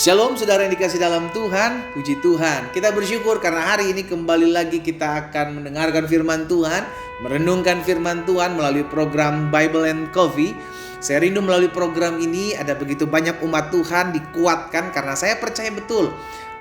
Shalom saudara yang dikasih dalam Tuhan, puji Tuhan. Kita bersyukur karena hari ini kembali lagi kita akan mendengarkan firman Tuhan, merenungkan firman Tuhan melalui program Bible and Coffee. Saya rindu melalui program ini ada begitu banyak umat Tuhan dikuatkan karena saya percaya betul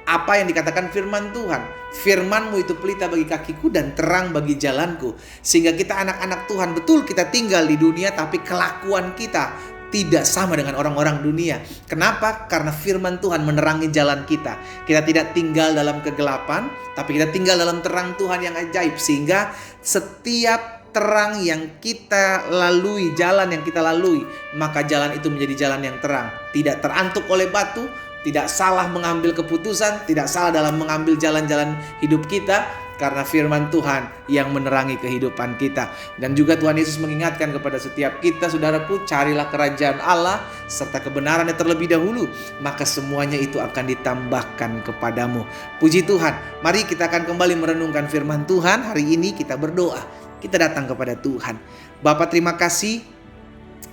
apa yang dikatakan firman Tuhan. Firman-Mu itu pelita bagi kakiku dan terang bagi jalanku. Sehingga kita anak-anak Tuhan, betul kita tinggal di dunia tapi kelakuan kita tidak sama dengan orang-orang dunia. Kenapa? Karena firman Tuhan menerangi jalan kita. Kita tidak tinggal dalam kegelapan, tapi kita tinggal dalam terang Tuhan yang ajaib. Sehingga setiap terang yang kita lalui, jalan yang kita lalui, maka jalan itu menjadi jalan yang terang. Tidak terantuk oleh batu, tidak salah mengambil keputusan, tidak salah dalam mengambil jalan-jalan hidup kita, karena firman Tuhan yang menerangi kehidupan kita. Dan juga Tuhan Yesus mengingatkan kepada setiap kita, saudaraku, carilah kerajaan Allah serta kebenarannya terlebih dahulu, maka semuanya itu akan ditambahkan kepadamu. Puji Tuhan. Mari kita akan kembali merenungkan firman Tuhan. Hari ini kita berdoa, kita datang kepada Tuhan. Bapa, terima kasih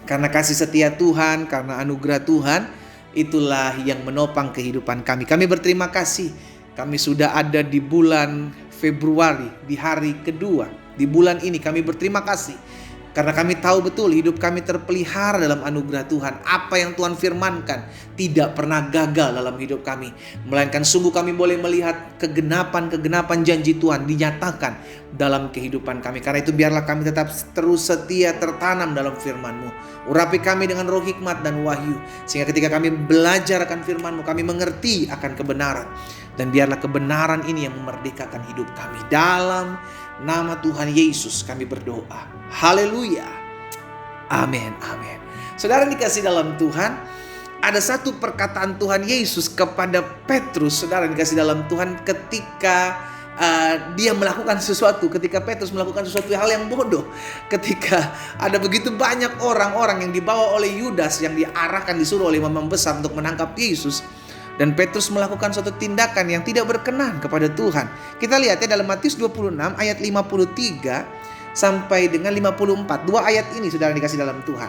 karena kasih setia Tuhan, karena anugerah Tuhan, itulah yang menopang kehidupan kami. Kami berterima kasih. Kami sudah ada di bulan Februari, di hari kedua. Di bulan ini kami berterima kasih karena kami tahu betul hidup kami terpelihara dalam anugerah Tuhan. Apa yang Tuhan firmankan tidak pernah gagal dalam hidup kami, melainkan sungguh kami boleh melihat kegenapan janji Tuhan dinyatakan dalam kehidupan kami. Karena itu biarlah kami tetap terus setia tertanam dalam firman-Mu. Urapi kami dengan roh hikmat dan wahyu, sehingga ketika kami belajar akan firman-Mu, kami mengerti akan kebenaran. Dan biarlah kebenaran ini yang memerdekakan hidup kami. Dalam nama Tuhan Yesus kami berdoa. Haleluya. Amin, amin. Saudara dikasih dalam Tuhan, ada satu perkataan Tuhan Yesus kepada Petrus. Saudara dikasih dalam Tuhan ketika dia melakukan sesuatu. Ketika Petrus melakukan sesuatu hal yang bodoh. Ketika ada begitu banyak orang-orang yang dibawa oleh Yudas, yang diarahkan, disuruh oleh imam besar untuk menangkap Yesus. Dan Petrus melakukan suatu tindakan yang tidak berkenan kepada Tuhan. Kita lihat ya dalam Matius 26 ayat 53 sampai dengan 54. Dua ayat ini saudara dikasih dalam Tuhan.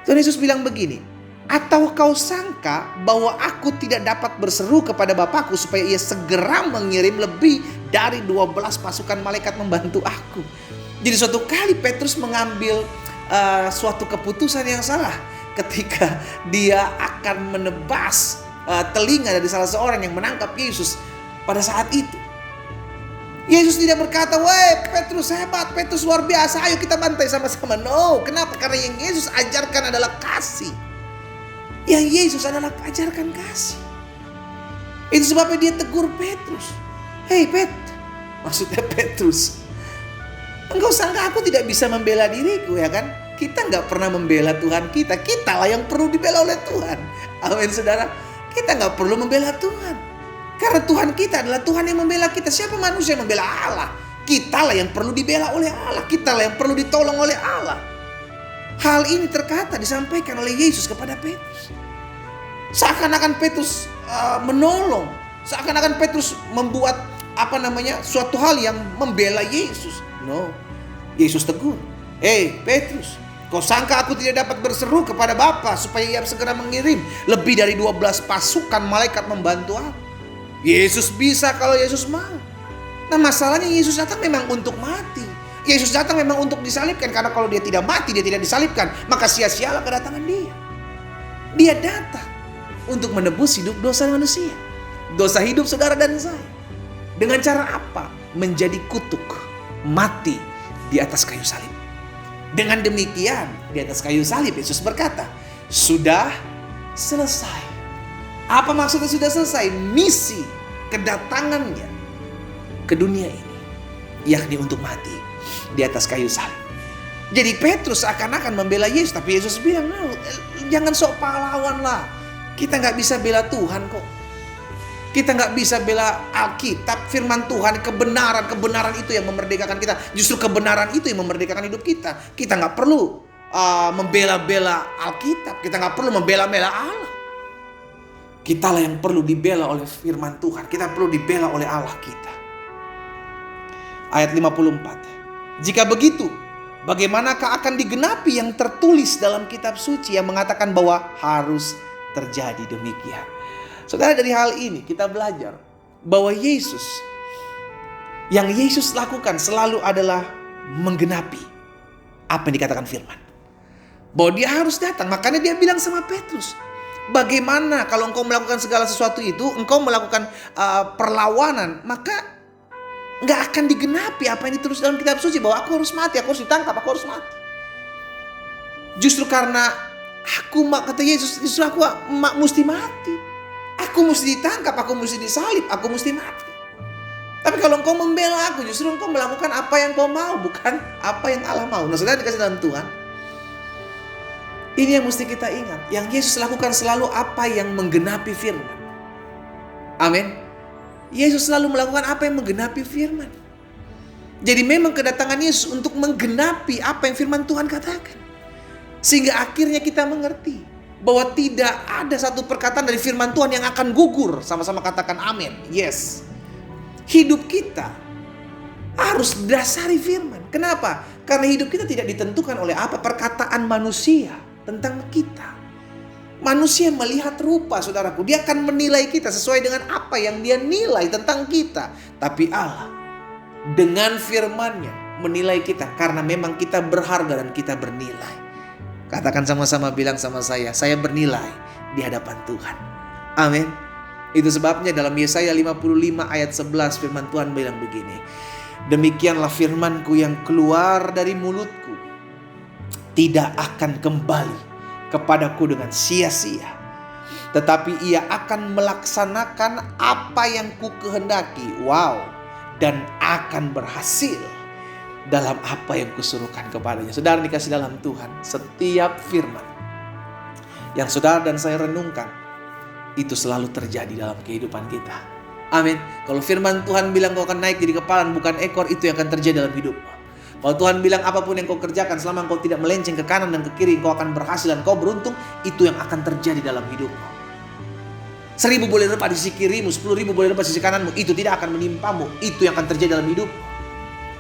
Tuhan Yesus bilang begini, "Atau kau sangka bahwa aku tidak dapat berseru kepada Bapakku supaya ia segera mengirim lebih dari 12 pasukan malaikat membantu aku?" Jadi suatu kali Petrus mengambil suatu keputusan yang salah ketika dia akan menebas telinga dari salah seorang yang menangkap Yesus pada saat itu. Yesus tidak berkata, "Weh Petrus hebat, Petrus luar biasa, ayo kita bantai sama-sama." No, kenapa? Karena yang Yesus ajarkan adalah kasih. Yang Yesus adalah ajarkan kasih. Itu sebabnya dia tegur Petrus. "Hei maksudnya Petrus, engkau sangka aku tidak bisa membela diriku, ya kan? Kita nggak pernah membela Tuhan kita. Kitalah yang perlu dibela oleh Tuhan." Amin saudara. Kita nggak perlu membela Tuhan. Karena Tuhan kita adalah Tuhan yang membela kita. Siapa manusia yang membela Allah? Kitalah yang perlu dibela oleh Allah. Kitalah yang perlu ditolong oleh Allah. Hal ini terkata disampaikan oleh Yesus kepada Petrus. Seakan-akan Petrus menolong. Seakan-akan Petrus membuat suatu hal yang membela Yesus. No. Yesus tegur. "Hei Petrus, kau sangka aku tidak dapat berseru kepada Bapa supaya ia segera mengirim lebih dari 12 pasukan malaikat membantu aku?" Yesus bisa kalau Yesus mau. Nah masalahnya Yesus datang memang untuk mati. Yesus datang memang untuk disalibkan. Karena kalau dia tidak mati, dia tidak disalibkan, maka sia-sialah kedatangan dia. Dia datang untuk menebus hidup dosa manusia. Dosa hidup saudara dan saya. Dengan cara apa? Menjadi kutuk, mati di atas kayu salib. Dengan demikian, di atas kayu salib Yesus berkata, "Sudah selesai." Apa maksudnya sudah selesai? Misi kedatangannya ke dunia ini, yakni untuk mati di atas kayu salib. Jadi Petrus akan membela Yesus, tapi Yesus bilang, "No, jangan sok pahlawan lah. Kita nggak bisa bela Tuhan kok. Kita nggak bisa bela Alkitab, firman Tuhan, kebenaran itu yang memerdekakan kita. Justru kebenaran itu yang memerdekakan hidup kita. Kita nggak perlu membela-bela Alkitab. Kita nggak perlu membela-bela Allah. Kitalah yang perlu dibela oleh firman Tuhan. Kita perlu dibela oleh Allah kita." Ayat 54. "Jika begitu, bagaimanakah akan digenapi yang tertulis dalam kitab suci yang mengatakan bahwa harus terjadi demikian?" Saudara, dari hal ini kita belajar bahwa yang Yesus lakukan selalu adalah menggenapi apa yang dikatakan firman. Bahwa dia harus datang. Makanya dia bilang sama Petrus, bagaimana kalau engkau melakukan segala sesuatu itu, engkau melakukan perlawanan, maka nggak akan digenapi apa yang ditulis dalam kitab suci, bahwa aku harus mati, aku harus ditangkap, aku harus mati. Justru karena kata Yesus, justru aku mesti mati. Aku mesti ditangkap, aku mesti disalib, aku mesti mati. Tapi kalau engkau membela aku, justru engkau melakukan apa yang kau mau, bukan apa yang Allah mau. Nah, saudara dikasih dalam Tuhan, ini yang mesti kita ingat. Yang Yesus lakukan selalu apa yang menggenapi firman. Amin. Yesus selalu melakukan apa yang menggenapi firman. Jadi memang kedatangan Yesus untuk menggenapi apa yang firman Tuhan katakan. Sehingga akhirnya kita mengerti bahwa tidak ada satu perkataan dari firman Tuhan yang akan gugur. Sama-sama katakan amin. Yes. Hidup kita harus dasari firman. Kenapa? Karena hidup kita tidak ditentukan oleh apa perkataan manusia tentang kita. Manusia melihat rupa, saudaraku. Dia akan menilai kita sesuai dengan apa yang dia nilai tentang kita. Tapi Allah dengan firman-Nya menilai kita karena memang kita berharga dan kita bernilai. Katakan sama-sama, bilang sama saya bernilai di hadapan Tuhan. Amin. Itu sebabnya dalam Yesaya 55 ayat 11 firman Tuhan bilang begini. Demikianlah firman-Ku yang keluar dari mulut-Ku tidak akan kembali kepadaku dengan sia-sia, tetapi ia akan melaksanakan apa yang ku kehendaki. Wow. Dan akan berhasil dalam apa yang kusuruhkan kepadanya. Saudara dikasih dalam Tuhan, setiap firman yang saudara dan saya renungkan itu selalu terjadi dalam kehidupan kita. Amin. Kalau firman Tuhan bilang kau akan naik jadi kepala bukan ekor, itu yang akan terjadi dalam hidupmu. Kalau Tuhan bilang apapun yang kau kerjakan selama kau tidak melenceng ke kanan dan ke kiri, kau akan berhasil dan kau beruntung, itu yang akan terjadi dalam hidupmu. 1000 boleh lepas di sisi kirimu, 10.000 boleh lepas di sisi kananmu, itu tidak akan menimpamu. Itu yang akan terjadi dalam hidupmu.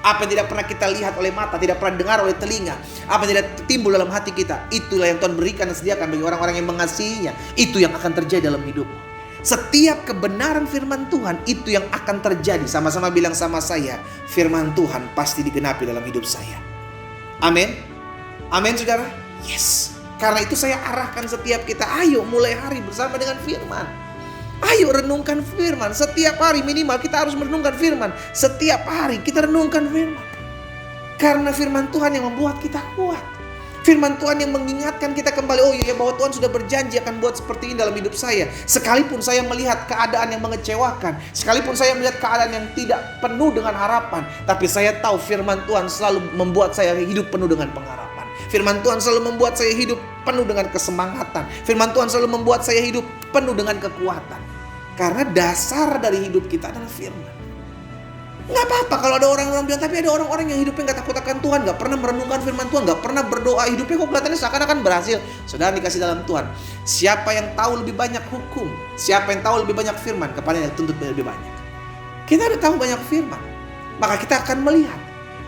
Apa yang tidak pernah kita lihat oleh mata, tidak pernah dengar oleh telinga, apa yang tidak timbul dalam hati kita, itulah yang Tuhan berikan dan sediakan bagi orang-orang yang mengasihinya. Itu yang akan terjadi dalam hidupmu. Setiap kebenaran firman Tuhan itu yang akan terjadi. Sama-sama bilang sama saya, firman Tuhan pasti digenapi dalam hidup saya. Amin. Amin saudara. Yes. Karena itu saya arahkan setiap kita, ayo mulai hari bersama dengan firman. Ayo renungkan firman. Setiap hari minimal kita harus merenungkan firman. Setiap hari kita renungkan firman. Karena firman Tuhan yang membuat kita kuat. Firman Tuhan yang mengingatkan kita kembali, oh iya bahwa Tuhan sudah berjanji akan buat seperti ini dalam hidup saya. Sekalipun saya melihat keadaan yang mengecewakan, sekalipun saya melihat keadaan yang tidak penuh dengan harapan, tapi saya tahu firman Tuhan selalu membuat saya hidup penuh dengan pengharapan. Firman Tuhan selalu membuat saya hidup penuh dengan kesemangatan. Firman Tuhan selalu membuat saya hidup penuh dengan kekuatan. Karena dasar dari hidup kita adalah firman. Nggak apa-apa kalau ada orang-orang bilang, tapi ada orang-orang yang hidupnya nggak takut akan Tuhan, nggak pernah merenungkan firman Tuhan, nggak pernah berdoa, hidupnya kok kelihatannya seakan-akan berhasil. Saudara dikasih dalam Tuhan, siapa yang tahu lebih banyak hukum, siapa yang tahu lebih banyak firman, kepadanya tuntut lebih banyak. Kita udah tahu banyak firman, maka kita akan melihat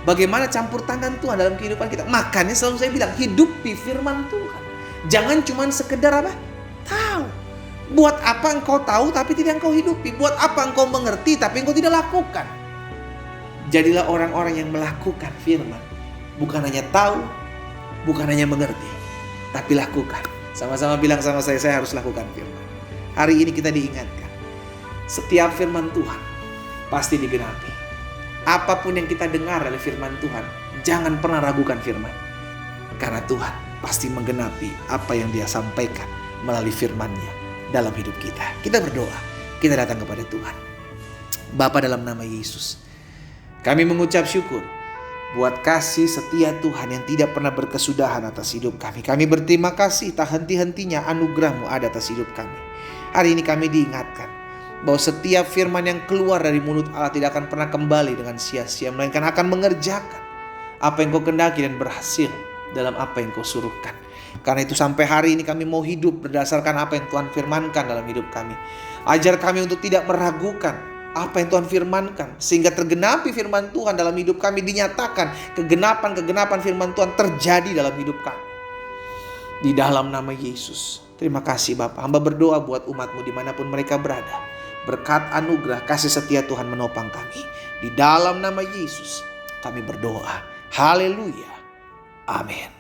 bagaimana campur tangan Tuhan dalam kehidupan kita. Makanya selalu saya bilang, hidupi firman Tuhan. Jangan cuma sekedar apa? Tahu. Buat apa engkau tahu tapi tidak engkau hidupi? Buat apa engkau mengerti tapi engkau tidak lakukan? Jadilah orang-orang yang melakukan firman. Bukan hanya tahu, bukan hanya mengerti, tapi lakukan. Sama-sama bilang sama saya harus lakukan firman. Hari ini kita diingatkan, setiap firman Tuhan pasti digenapi. Apapun yang kita dengar dari firman Tuhan, jangan pernah ragukan firman. Karena Tuhan pasti menggenapi apa yang Dia sampaikan melalui firman-Nya dalam hidup kita. Kita berdoa, kita datang kepada Tuhan. Bapa, dalam nama Yesus, kami mengucap syukur buat kasih setia Tuhan yang tidak pernah berkesudahan atas hidup kami. Kami berterima kasih tak henti-hentinya anugerah-Mu ada atas hidup kami. Hari ini kami diingatkan bahwa setiap firman yang keluar dari mulut Allah tidak akan pernah kembali dengan sia-sia, melainkan akan mengerjakan apa yang Kau kehendaki dan berhasil dalam apa yang Kau suruhkan. Karena itu sampai hari ini kami mau hidup berdasarkan apa yang Tuhan firmankan dalam hidup kami. Ajar kami untuk tidak meragukan apa yang Tuhan firmankan, sehingga tergenapi firman Tuhan dalam hidup kami, dinyatakan kegenapan-kegenapan firman Tuhan terjadi dalam hidup kami. Di dalam nama Yesus. Terima kasih Bapa. Hamba berdoa buat umat-Mu dimanapun mereka berada. Berkat anugerah kasih setia Tuhan menopang kami. Di dalam nama Yesus kami berdoa. Haleluya. Amin.